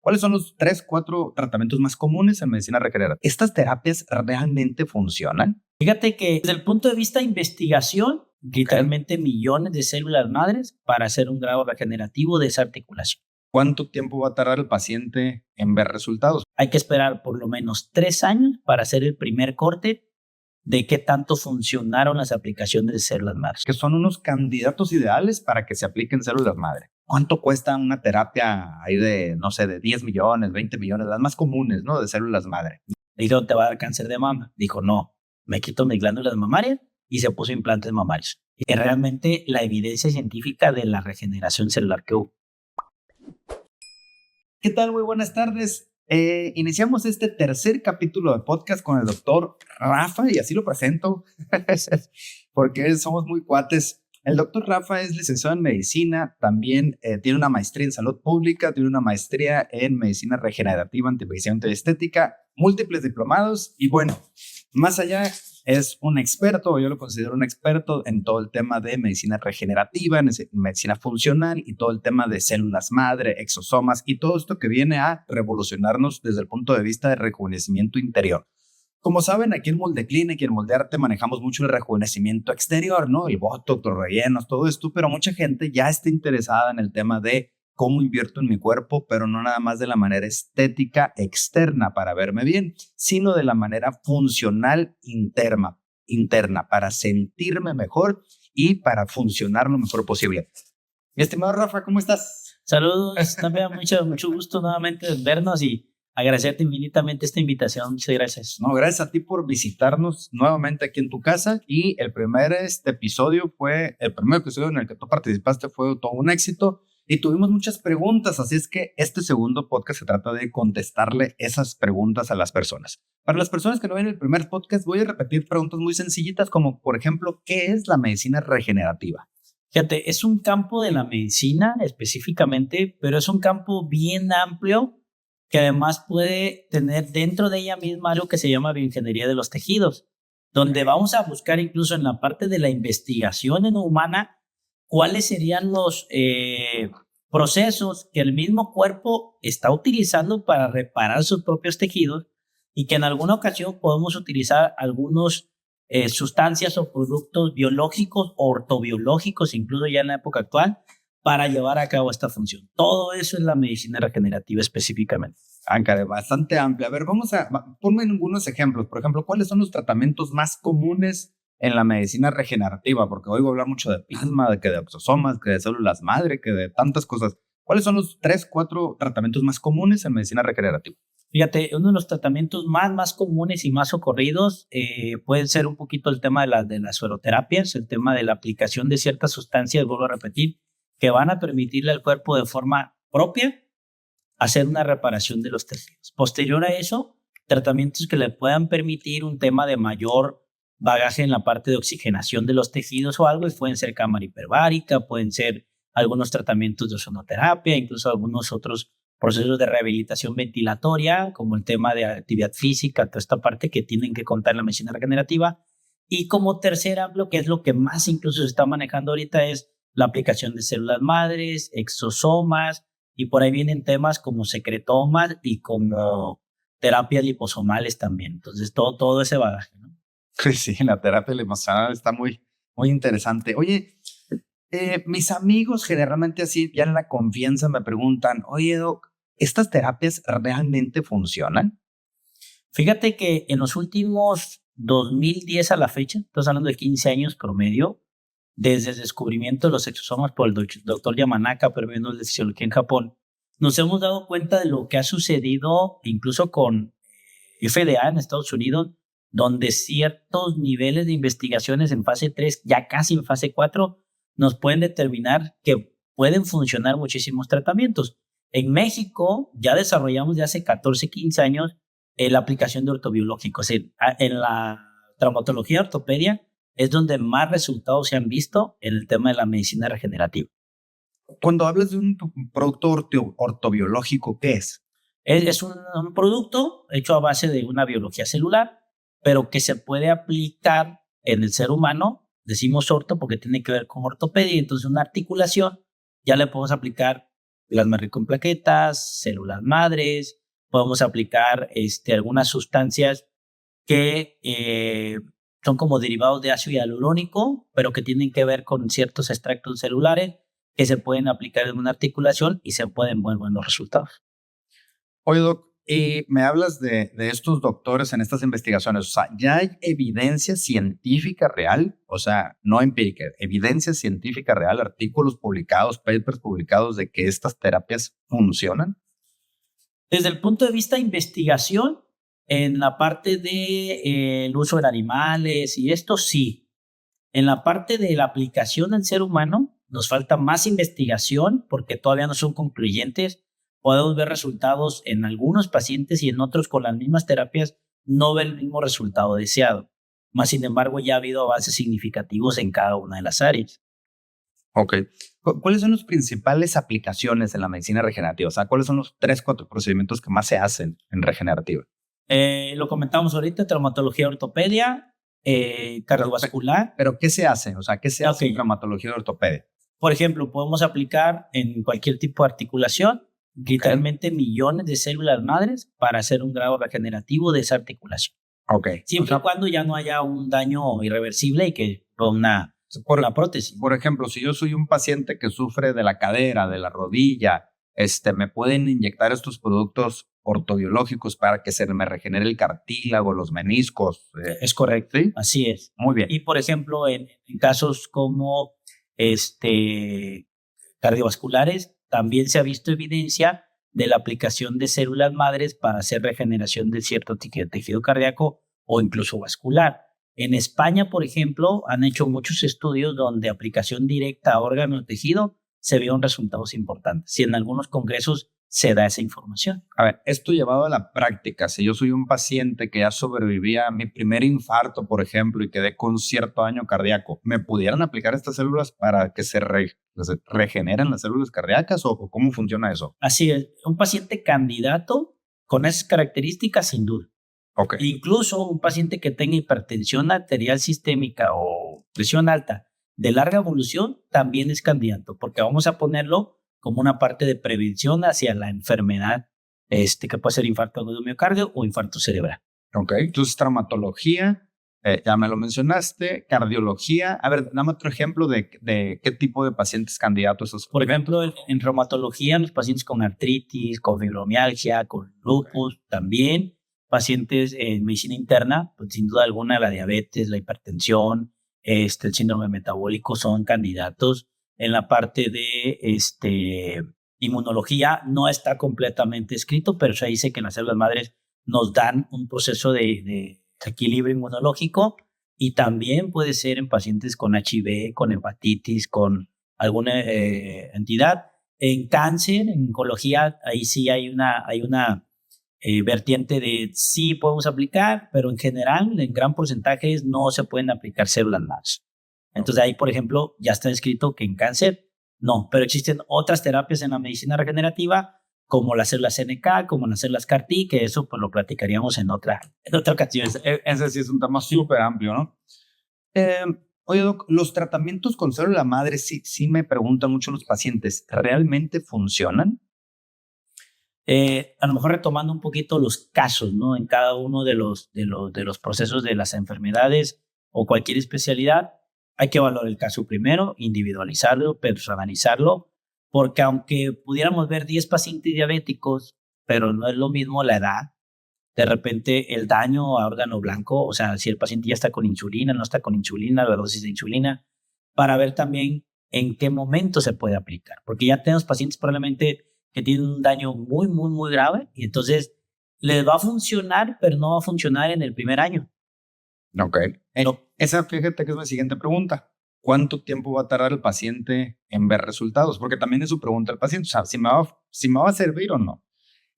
¿Cuáles son los 3, 4 tratamientos más comunes en medicina regenerativa? ¿Estas terapias realmente funcionan? Fíjate que desde el punto de vista de investigación, literalmente millones de células madres para hacer un grado regenerativo de esa articulación. ¿Cuánto tiempo va a tardar el paciente en ver resultados? Hay que esperar por lo menos 3 años para hacer el primer corte de qué tanto funcionaron las aplicaciones de células madres. Que son unos candidatos ideales para que se apliquen células madre. ¿Cuánto cuesta una terapia ahí de, no sé, de 10 millones, 20 millones, las más comunes, ¿no? De células madre. Le dijeron, te va a dar cáncer de mama. Dijo, no, me quito mis glándulas mamarias y se puso implantes mamarios. Y realmente la evidencia científica de la regeneración celular que hubo. ¿Qué tal? Muy buenas tardes. Iniciamos este tercer capítulo de podcast con el doctor Rafa, y así lo presento, porque somos muy cuates. El doctor Rafa es licenciado en medicina, también tiene una maestría en salud pública, tiene una maestría en medicina regenerativa, antimedicina y estética, múltiples diplomados, y bueno, más allá es un experto, yo lo considero un experto en todo el tema de medicina regenerativa, en medicina funcional y todo el tema de células madre, exosomas y todo esto que viene a revolucionarnos desde el punto de vista de rejuvenecimiento interior. Como saben, aquí en Moldeclinic y en Moldearte manejamos mucho el rejuvenecimiento exterior, ¿no? El botox, los rellenos, todo esto, pero mucha gente ya está interesada en el tema de cómo invierto en mi cuerpo, pero no nada más de la manera estética externa para verme bien, sino de la manera funcional interna para sentirme mejor y para funcionar lo mejor posible. Mi estimado Rafa, ¿cómo estás? Saludos, también mucho gusto nuevamente vernos y agradecerte infinitamente esta invitación. Muchas gracias. No, gracias a ti por visitarnos nuevamente aquí en tu casa. Y el primer episodio en el que tú participaste fue todo un éxito y tuvimos muchas preguntas. Así es que este segundo podcast se trata de contestarle esas preguntas a las personas. Para las personas que no ven el primer podcast, voy a repetir preguntas muy sencillitas como, por ejemplo, ¿qué es la medicina regenerativa? Fíjate, es un campo de la medicina específicamente, pero es un campo bien amplio que además puede tener dentro de ella misma algo que se llama bioingeniería de los tejidos, donde vamos a buscar incluso en la parte de la investigación en humana cuáles serían los procesos que el mismo cuerpo está utilizando para reparar sus propios tejidos y que en alguna ocasión podemos utilizar algunos sustancias o productos biológicos o ortobiológicos, incluso ya en la época actual, para llevar a cabo esta función. Todo eso es la medicina regenerativa específicamente. Bastante amplia. A ver, ponme algunos ejemplos. Por ejemplo, ¿cuáles son los tratamientos más comunes en la medicina regenerativa? Porque oigo hablar mucho de plasma, de exosomas, que de células madre, que de tantas cosas. ¿Cuáles son los 3, 4 tratamientos más comunes en medicina regenerativa? Fíjate, uno de los tratamientos más comunes y más socorridos puede ser un poquito el tema de las sueroterapias, el tema de la aplicación de ciertas sustancias, vuelvo a repetir, que van a permitirle al cuerpo de forma propia hacer una reparación de los tejidos. Posterior a eso, tratamientos que le puedan permitir un tema de mayor bagaje en la parte de oxigenación de los tejidos o algo, y pueden ser cámara hiperbárica, pueden ser algunos tratamientos de ozonoterapia, incluso algunos otros procesos de rehabilitación ventilatoria, como el tema de actividad física, toda esta parte que tienen que contar en la medicina regenerativa. Y como tercer amplio, que es lo que más incluso se está manejando ahorita, es la aplicación de células madres, exosomas, y por ahí vienen temas como secretomas y como terapias liposomales también. Entonces, todo ese bagaje, ¿no? Sí, la terapia liposonal está muy interesante. Oye, mis amigos generalmente así, ya en la confianza me preguntan, oye, Doc, ¿estas terapias realmente funcionan? Fíjate que en los últimos 2010 a la fecha, estamos hablando de 15 años promedio, desde el descubrimiento de los exosomas por el doctor Yamanaka, premio de fisiología en Japón, nos hemos dado cuenta de lo que ha sucedido incluso con FDA en Estados Unidos, donde ciertos niveles de investigaciones en fase 3, ya casi en fase 4, nos pueden determinar que pueden funcionar muchísimos tratamientos. En México ya desarrollamos de hace 14, 15 años la aplicación de ortobiológicos. En la traumatología ortopedia es donde más resultados se han visto en el tema de la medicina regenerativa. Cuando hablas de un producto ortobiológico, ¿qué es? Es un producto hecho a base de una biología celular, pero que se puede aplicar en el ser humano. Decimos orto porque tiene que ver con ortopedia, entonces una articulación ya le podemos aplicar plasma rico en plaquetas, células madres. Podemos aplicar algunas sustancias que son como derivados de ácido hialurónico, pero que tienen que ver con ciertos extractos celulares que se pueden aplicar en una articulación y se pueden ver buenos resultados. Oye, Doc, me hablas de estos doctores en estas investigaciones. O sea, ¿ya hay evidencia científica real? O sea, no empírica, evidencia científica real, artículos publicados, papers publicados de que estas terapias funcionan. Desde el punto de vista de investigación, en la parte de el uso en animales y esto sí. En la parte de la aplicación al ser humano, nos falta más investigación porque todavía no son concluyentes. Podemos ver resultados en algunos pacientes y en otros con las mismas terapias no ve el mismo resultado deseado. Más sin embargo, ya ha habido avances significativos en cada una de las áreas. Ok. ¿Cuáles son las principales aplicaciones en la medicina regenerativa? O sea, ¿cuáles son los 3-4 procedimientos que más se hacen en regenerativa? Lo comentamos ahorita, traumatología, ortopedia, cardiovascular. ¿Pero qué se hace? O sea, ¿qué se hace en traumatología y ortopedia? Por ejemplo, podemos aplicar en cualquier tipo de articulación literalmente millones de células madres para hacer un grado regenerativo de esa articulación. Ok. Siempre y cuando ya no haya un daño irreversible y que una prótesis. Por ejemplo, si yo soy un paciente que sufre de la cadera, de la rodilla, me pueden inyectar estos productos ortobiológicos para que se me regenere el cartílago, los meniscos. Es correcto. ¿Sí? Así es. Muy bien. Y por ejemplo, en casos como cardiovasculares, también se ha visto evidencia de la aplicación de células madres para hacer regeneración de cierto tejido cardíaco o incluso vascular. En España, por ejemplo, han hecho muchos estudios donde aplicación directa a órganos o tejido se vieron resultados importantes. Y en algunos congresos se da esa información. A ver, esto llevado a la práctica, si yo soy un paciente que ya sobrevivía a mi primer infarto, por ejemplo, y quedé con cierto daño cardíaco, ¿me pudieran aplicar estas células para que se regeneren las células cardíacas o cómo funciona eso? Así es, un paciente candidato con esas características, sin duda. Okay. Incluso un paciente que tenga hipertensión arterial sistémica o presión alta de larga evolución también es candidato, porque vamos a ponerlo como una parte de prevención hacia la enfermedad que puede ser infarto agudo de miocardio o infarto cerebral. Ok, entonces traumatología, ya me lo mencionaste, cardiología. A ver, dame otro ejemplo de qué tipo de pacientes candidatos son. Por ejemplo, en reumatología, los pacientes con artritis, con fibromialgia, con lupus, también pacientes en medicina interna, pues sin duda alguna la diabetes, la hipertensión, el síndrome metabólico son candidatos. En la parte de inmunología no está completamente escrito, pero se dice que las células madres nos dan un proceso de equilibrio inmunológico y también puede ser en pacientes con HIV, con hepatitis, con alguna entidad. En cáncer, en oncología, ahí sí hay una vertiente de sí podemos aplicar, pero en general, en gran porcentaje no se pueden aplicar células madres. Entonces ahí, por ejemplo, ya está escrito que en cáncer no, pero existen otras terapias en la medicina regenerativa como las células NK, como las células CAR-T, que eso pues lo platicaríamos en otra ocasión. Ese sí es un tema súper amplio, ¿no? Oye, Doc, los tratamientos con célula madre sí me preguntan mucho los pacientes, ¿realmente funcionan? A lo mejor retomando un poquito los casos, ¿no? En cada uno de los procesos de las enfermedades o cualquier especialidad, hay que valorar el caso primero, individualizarlo, personalizarlo, porque aunque pudiéramos ver 10 pacientes diabéticos, pero no es lo mismo la edad, de repente el daño a órgano blanco, o sea, si el paciente ya está con insulina, no está con insulina, la dosis de insulina, para ver también en qué momento se puede aplicar, porque ya tenemos pacientes probablemente que tienen un daño muy, muy, muy grave y entonces les va a funcionar, pero no va a funcionar en el primer año. Ok. Esa, fíjate que es mi siguiente pregunta. ¿Cuánto tiempo va a tardar el paciente en ver resultados? Porque también es su pregunta al paciente. O sea, si me va a servir o no.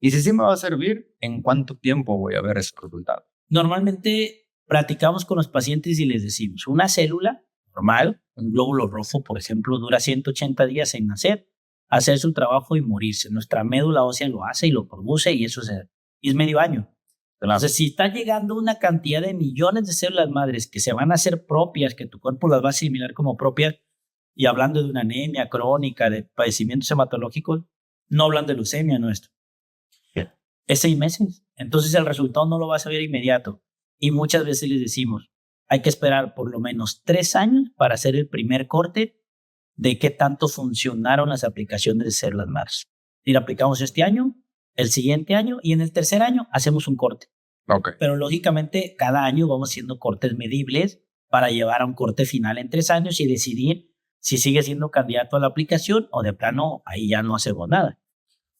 Y si sí me va a servir, ¿en cuánto tiempo voy a ver ese resultado? Normalmente platicamos con los pacientes y les decimos, una célula normal, un glóbulo rojo, por ejemplo, dura 180 días en nacer, hacer su trabajo y morirse. Nuestra médula ósea lo hace y lo produce y eso es medio año. Entonces, si está llegando una cantidad de millones de células madres que se van a hacer propias, que tu cuerpo las va a asimilar como propias, y hablando de una anemia crónica, de padecimientos hematológicos, No hablan de leucemia nuestro. Es 6 meses. Entonces el resultado no lo vas a ver inmediato. Y muchas veces les decimos, hay que esperar por lo menos 3 años para hacer el primer corte de qué tanto funcionaron las aplicaciones de células madres. Y la aplicamos este año, el siguiente año y en el tercer año hacemos un corte. Okay. Pero lógicamente cada año vamos haciendo cortes medibles para llevar a un corte final en 3 años y decidir si sigue siendo candidato a la aplicación o de plano ahí ya no hacemos nada.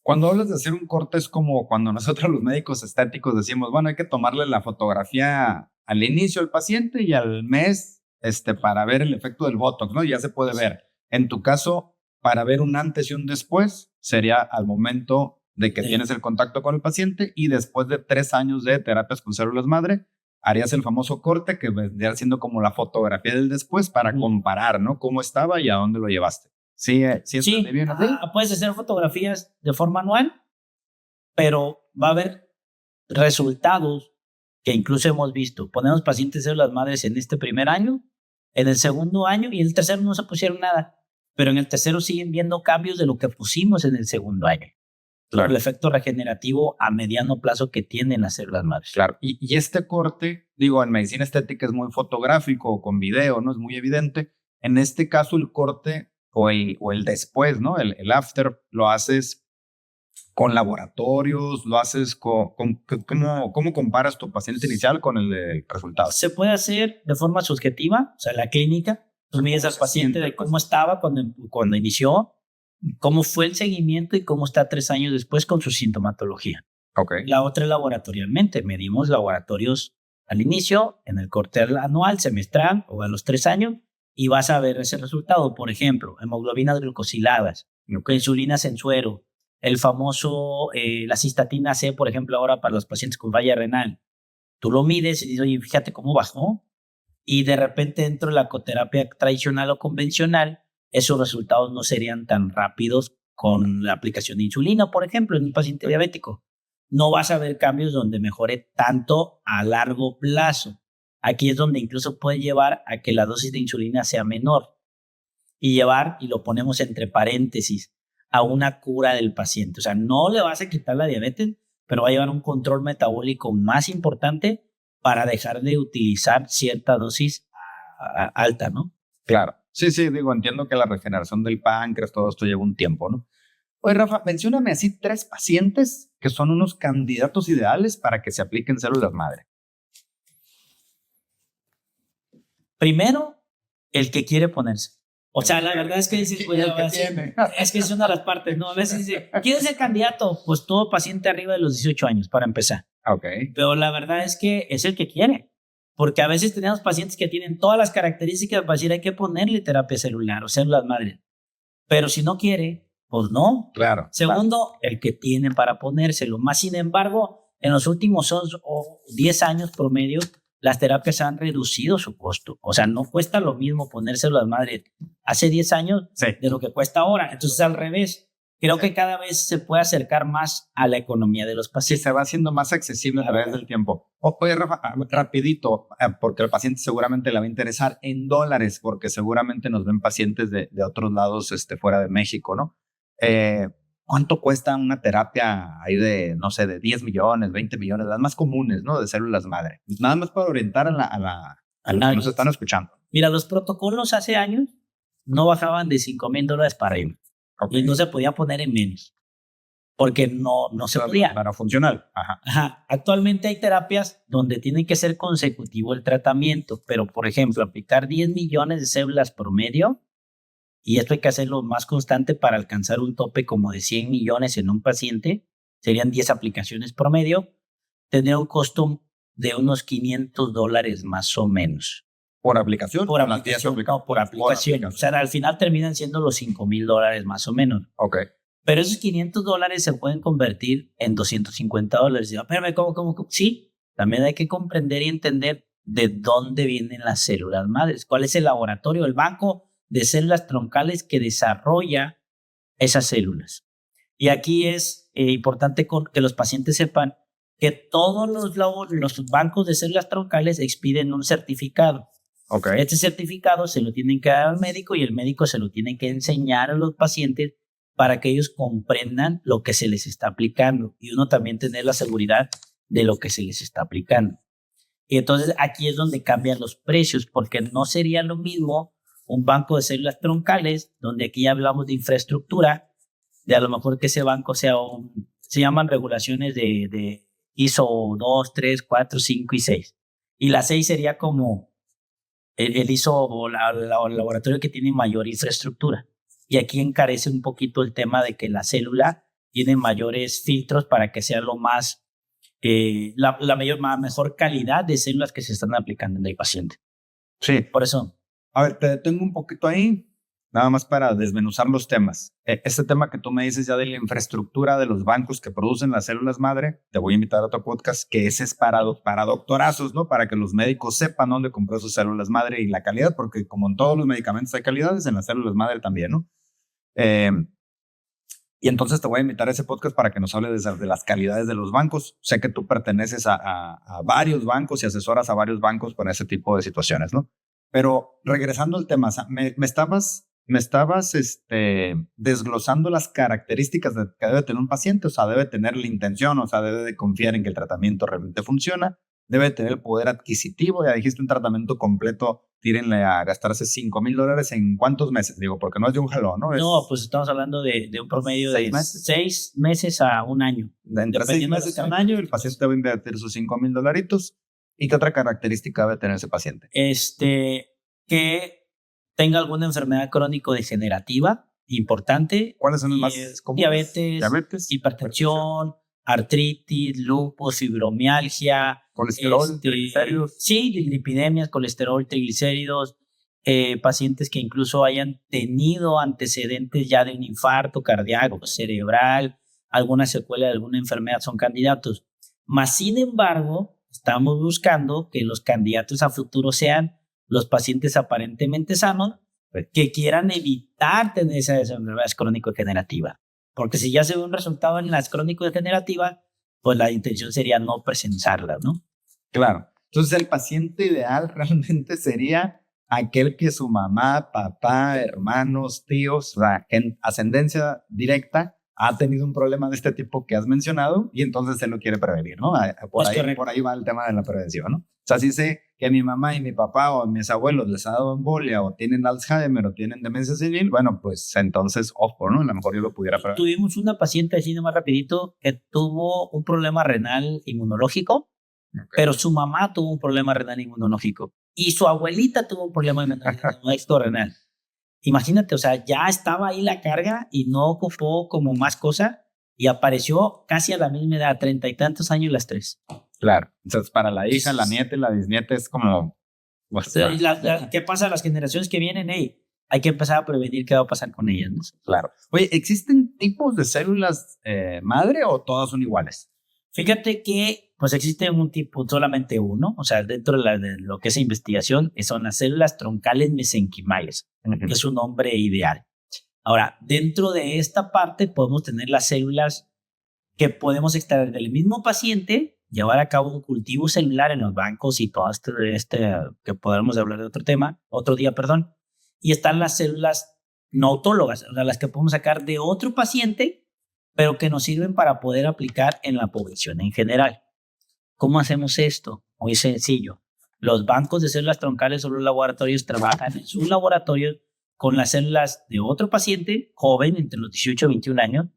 Cuando hablas de hacer un corte es como cuando nosotros los médicos estéticos decimos, bueno, hay que tomarle la fotografía al inicio al paciente y al mes para ver el efecto del Botox, ¿no? Ya se puede ver. En tu caso, para ver un antes y un después, sería al momento de que tienes el contacto con el paciente y después de 3 años de terapias con células madre, harías el famoso corte que vendría siendo como la fotografía del después para comparar, ¿no? Cómo estaba y a dónde lo llevaste. Sí, sí. Bien así. Puedes hacer fotografías de forma anual, pero va a haber resultados que incluso hemos visto. Ponemos pacientes de células madres en este primer año, en el segundo año y en el tercero no se pusieron nada, pero en el tercero siguen viendo cambios de lo que pusimos en el segundo año. Claro. El efecto regenerativo a mediano plazo que tienen las células madres. Claro, y este corte, digo, en medicina estética es muy fotográfico, con video, ¿no? Es muy evidente. En este caso, el corte o el después, ¿no? El after, lo haces con laboratorios, lo haces ¿cómo comparas tu paciente inicial con el de resultado? Se puede hacer de forma subjetiva, o sea, la clínica, tú mides al paciente de cómo estaba cuando inició, cómo fue el seguimiento y cómo está 3 años después con su sintomatología. Okay. La otra es laboratorialmente. Medimos laboratorios al inicio, en el corte anual, semestral o a los 3 años y vas a ver ese resultado. Por ejemplo, hemoglobinas glucosiladas, insulinas en suero, el famoso, la cistatina C, por ejemplo, ahora para los pacientes con falla renal. Tú lo mides y dices, oye, fíjate cómo bajó. Y de repente dentro de la ecoterapia tradicional o convencional, esos resultados no serían tan rápidos con la aplicación de insulina, por ejemplo, en un paciente diabético. No vas a ver cambios donde mejore tanto a largo plazo. Aquí es donde incluso puede llevar a que la dosis de insulina sea menor y lo ponemos entre paréntesis, a una cura del paciente. O sea, no le vas a quitar la diabetes, pero va a llevar un control metabólico más importante para dejar de utilizar cierta dosis alta, ¿no? Claro. Sí, digo, entiendo que la regeneración del páncreas, todo esto lleva un tiempo, ¿no? Oye, Rafa, mencióname así 3 pacientes que son unos candidatos ideales para que se apliquen células madre. Primero, el que quiere ponerse. O sea, la verdad es que dices, pues, es que es una de las partes, ¿no? A veces dice, ¿quién es el candidato? Pues todo paciente arriba de los 18 años, para empezar. Okay. Pero la verdad es que es el que quiere. Porque a veces tenemos pacientes que tienen todas las características para decir hay que ponerle terapia celular o células madre. Pero si no quiere, pues no. Claro. Segundo, el que tiene para ponérselo. Más sin embargo, en los últimos 10 años promedio, las terapias han reducido su costo. O sea, no cuesta lo mismo ponérselo a las madres hace 10 años de lo que cuesta ahora. Entonces, al revés. Creo que cada vez se puede acercar más a la economía de los pacientes. Sí, se va haciendo más accesible a través del tiempo. Oye, Rafa, rapidito, porque el paciente seguramente le va a interesar en dólares, porque seguramente nos ven pacientes de otros lados fuera de México, ¿no? ¿Cuánto cuesta una terapia ahí de, no sé, de 10 millones, 20 millones, las más comunes, ¿no? De células madre. Nada más para orientar a los que nos están escuchando. Mira, los protocolos hace años no bajaban de $5,000 para arriba. Okay. Y no se podía poner en menos, porque no se podía. Para funcional. Ajá. Actualmente hay terapias donde tiene que ser consecutivo el tratamiento, pero por ejemplo, aplicar 10 millones de células promedio, y esto hay que hacerlo más constante para alcanzar un tope como de 100 millones en un paciente, serían 10 aplicaciones promedio, tendría un costo de unos $500 más o menos. ¿Por aplicación? Por aplicación. No, por aplicación. O sea, al final terminan siendo los $5,000 más o menos. Ok. Pero esos $500 se pueden convertir en $250. Digo, espérame, ¿cómo? Sí, también hay que comprender y entender de dónde vienen las células madres. ¿Cuál es el laboratorio, el banco de células troncales que desarrolla esas células? Y aquí es importante que los pacientes sepan que todos los bancos de células troncales expiden un certificado. Okay. Este certificado se lo tienen que dar al médico y el médico se lo tiene que enseñar a los pacientes para que ellos comprendan lo que se les está aplicando y uno también tener la seguridad de lo que se les está aplicando. Y entonces aquí es donde cambian los precios, porque no sería lo mismo un banco de células troncales, donde aquí ya hablamos de infraestructura, de a lo mejor que ese banco sea se llaman regulaciones de ISO 2, 3, 4, 5 y 6. Y la 6 sería como el ISO o el laboratorio que tiene mayor infraestructura. Y aquí encarece un poquito el tema de que la célula tiene mayores filtros para que sea lo más, la mejor calidad de células que se están aplicando en el paciente. Sí. Por eso. A ver, te detengo un poquito ahí, nada más para desmenuzar los temas. Este tema que tú me dices ya de la infraestructura de los bancos que producen las células madre, te voy a invitar a otro podcast que ese es para doctorazos, ¿no? Para que los médicos sepan dónde comprar sus células madre y la calidad, porque como en todos los medicamentos hay calidades, en las células madre también, ¿no? Y entonces te voy a invitar a ese podcast para que nos hables de las calidades de los bancos. Sé que tú perteneces a varios bancos y asesoras a varios bancos con ese tipo de situaciones, ¿no? Pero regresando al tema, me estabas desglosando las características que debe tener un paciente. O sea, debe tener la intención, o sea, debe de confiar en que el tratamiento realmente funciona, debe tener el poder adquisitivo. Ya dijiste un tratamiento completo, tírenle a gastarse $5,000 en ¿cuántos meses? Digo, porque no es de un jalón, ¿no? No, pues estamos hablando de un promedio de 6 meses a un año. Entre 6 meses a un año, el paciente debe invertir sus $5,000. ¿Y qué otra característica debe tener ese paciente? Que tenga alguna enfermedad crónico-degenerativa importante. ¿Cuáles son los más comunes? Diabetes, hipertensión, artritis, lupus, fibromialgia. Colesterol, triglicéridos. Sí, lipidemias, colesterol, triglicéridos. Pacientes que incluso hayan tenido antecedentes ya de un infarto cardíaco, cerebral, alguna secuela de alguna enfermedad son candidatos. Mas, sin embargo, estamos buscando que los candidatos a futuro sean los pacientes aparentemente sanos que quieran evitar tener esas enfermedades crónico-degenerativas. Porque si ya se ve un resultado en las crónico-degenerativas, pues la intención sería no presentarlas, ¿no? Claro. Entonces, el paciente ideal realmente sería aquel que su mamá, papá, hermanos, tíos, o sea, en ascendencia directa, ha tenido un problema de este tipo que has mencionado y entonces él lo quiere prevenir, ¿no? Por ahí va el tema de la prevención, ¿no? O sea, si sé que mi mamá y mi papá o mis abuelos les ha dado embolia o tienen Alzheimer o tienen demencia senil, bueno, pues entonces, ojo, ¿no? A lo mejor yo lo pudiera prevenir. Tuvimos una paciente, así nomás rapidito, que tuvo un problema renal inmunológico, pero su mamá tuvo un problema renal inmunológico y su abuelita tuvo un problema renal. Imagínate, o sea, ya estaba ahí la carga y no ocupó como más cosa y apareció casi a la misma edad, 30 y tantos años las tres. Claro. Entonces, para la hija, la nieta y la bisnieta es como... ¿Qué pasa a las generaciones que vienen? Hey, hay que empezar a prevenir qué va a pasar con ellas, ¿no? Claro. Oye, ¿existen tipos de células madre o todas son iguales? Fíjate que pues existe un tipo, solamente uno, o sea, dentro de lo que es investigación, son las células troncales mesenquimales, que es un nombre ideal. Ahora, dentro de esta parte podemos tener las células que podemos extraer del mismo paciente, llevar a cabo un cultivo celular en los bancos y todo que podremos hablar de otro día, y están las células no autólogas, o sea, las que podemos sacar de otro paciente, pero que nos sirven para poder aplicar en la población en general. ¿Cómo hacemos esto? Muy sencillo. Los bancos de células troncales o los laboratorios trabajan en sus laboratorios con las células de otro paciente joven, entre los 18 y 21 años,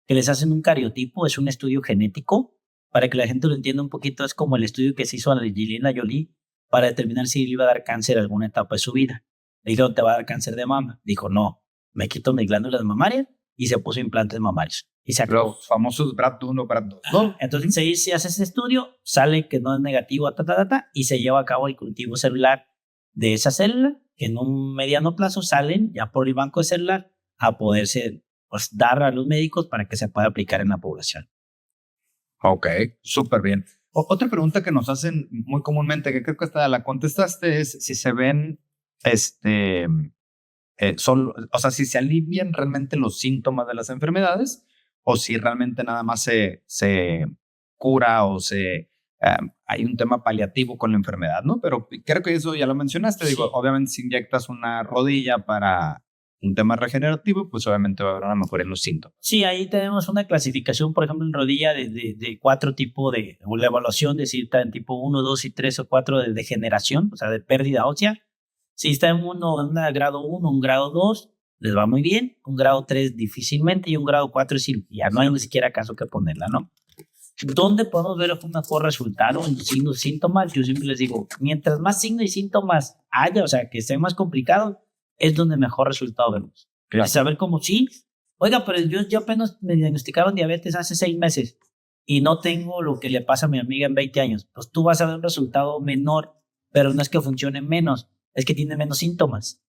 que les hacen un cariotipo, es un estudio genético, para que la gente lo entienda un poquito, es como el estudio que se hizo a la Angelina Jolie para determinar si le iba a dar cáncer en alguna etapa de su vida. Le dijeron, ¿te va a dar cáncer de mama? Dijo, no, me quito mis glándulas mamarias y se puso implantes mamarios. Y se acabó. Los famosos BRAF1, BRAF2, ¿no? Entonces se hace ese estudio, sale que no es negativo, y se lleva a cabo el cultivo celular de esa célula, que en un mediano plazo salen ya por el banco de células a poderse dar a los médicos para que se pueda aplicar en la población. Ok, súper bien. Otra pregunta que nos hacen muy comúnmente, que creo que hasta la contestaste, es si se ven, o sea, si se alivian realmente los síntomas de las enfermedades o si realmente nada más se cura o hay un tema paliativo con la enfermedad, ¿no? Pero creo que eso ya lo mencionaste. Sí. Digo, obviamente si inyectas una rodilla para un tema regenerativo, pues obviamente va a haber una mejora en los síntomas. Sí, ahí tenemos una clasificación, por ejemplo, en rodilla de 4 tipos o la evaluación de si está en tipo 1, 2 y 3 o 4 de degeneración, o sea, de pérdida ósea. Si está en un grado 1, un grado 2, les va muy bien, un grado 3 difícilmente y un grado 4 es ya no hay ni siquiera caso que ponerla, ¿no? ¿Dónde podemos ver un mejor resultado en los signos y síntomas? Yo siempre les digo, mientras más signos y síntomas haya, o sea, que sea más complicado, es donde mejor resultado vemos. Claro. Saber cómo sí, oiga, pero yo apenas me diagnosticaron diabetes hace 6 meses y no tengo lo que le pasa a mi amiga en 20 años. Pues tú vas a ver un resultado menor, pero no es que funcione menos, es que tiene menos síntomas.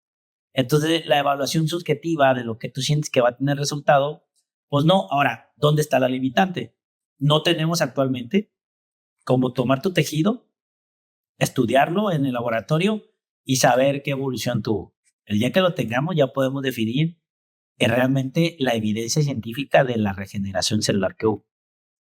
Entonces, la evaluación subjetiva de lo que tú sientes que va a tener resultado, pues no. Ahora, ¿dónde está la limitante? No tenemos actualmente cómo tomar tu tejido, estudiarlo en el laboratorio y saber qué evolución tuvo. El día que lo tengamos ya podemos definir realmente la evidencia científica de la regeneración celular que hubo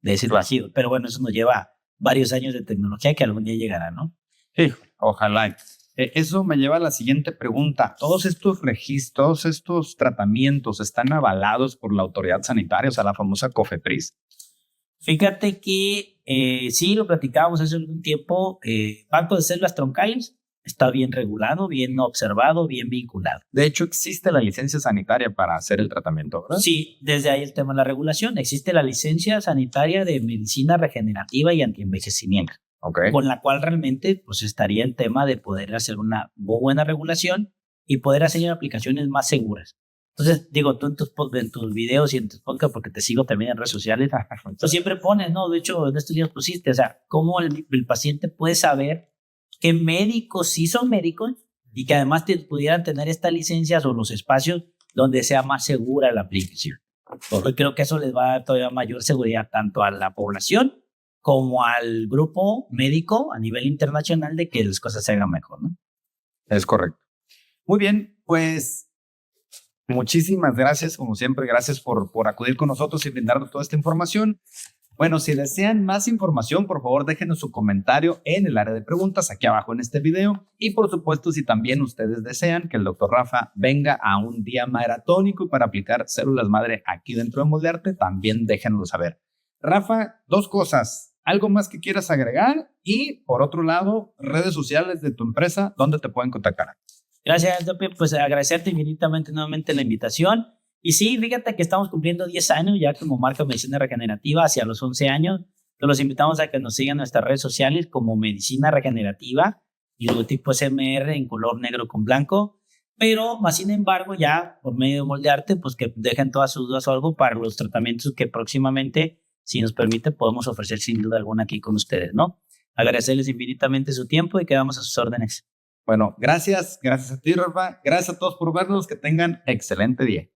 de ese tejido. Pero bueno, eso nos lleva varios años de tecnología que algún día llegará, ¿no? Sí, ojalá. Eso me lleva a la siguiente pregunta. ¿Todos estos registros, estos tratamientos están avalados por la autoridad sanitaria, o sea, la famosa COFEPRIS? Fíjate que sí, lo platicábamos hace algún tiempo. Banco de células troncales está bien regulado, bien observado, bien vinculado. De hecho, existe la licencia sanitaria para hacer el tratamiento, ¿verdad? Sí, desde ahí el tema de la regulación. Existe la licencia sanitaria de medicina regenerativa y antienvejecimiento, con la cual realmente pues, estaría el tema de poder hacer una buena regulación y poder hacer aplicaciones más seguras. Entonces, digo, tú en tus videos y en tus podcasts, porque te sigo también en redes sociales, tú siempre pones, ¿no? De hecho, en estos días pusiste, o sea, cómo el paciente puede saber que médicos sí son médicos y que además pudieran tener estas licencias o los espacios donde sea más segura la aplicación. Porque creo que eso les va a dar todavía mayor seguridad tanto a la población como al grupo médico a nivel internacional de que las cosas se hagan mejor, ¿no? Es correcto. Muy bien, pues muchísimas gracias, como siempre, gracias por acudir con nosotros y brindarnos toda esta información. Bueno, si desean más información, por favor, déjenos su comentario en el área de preguntas aquí abajo en este video. Y por supuesto, si también ustedes desean que el Dr. Rafa venga a un día maratónico para aplicar células madre aquí dentro de Moldearte, también déjenoslo saber. Rafa, 2 cosas. ¿Algo más que quieras agregar? Y por otro lado, redes sociales de tu empresa, ¿dónde te pueden contactar? Gracias, Dopi. Pues agradecerte infinitamente nuevamente la invitación. Y sí, fíjate que estamos cumpliendo 10 años ya como marca Medicina Regenerativa, hacia los 11 años. Entonces los invitamos a que nos sigan en nuestras redes sociales como Medicina Regenerativa y el logotipo SMR en color negro con blanco. Pero más sin embargo, ya por medio de Moldearte, pues que dejen todas sus dudas o algo para los tratamientos que próximamente, si nos permite, podemos ofrecer sin duda alguna aquí con ustedes, ¿no? Agradecerles infinitamente su tiempo y quedamos a sus órdenes. Bueno, gracias a ti, Rafa. Gracias a todos por vernos. Que tengan excelente día.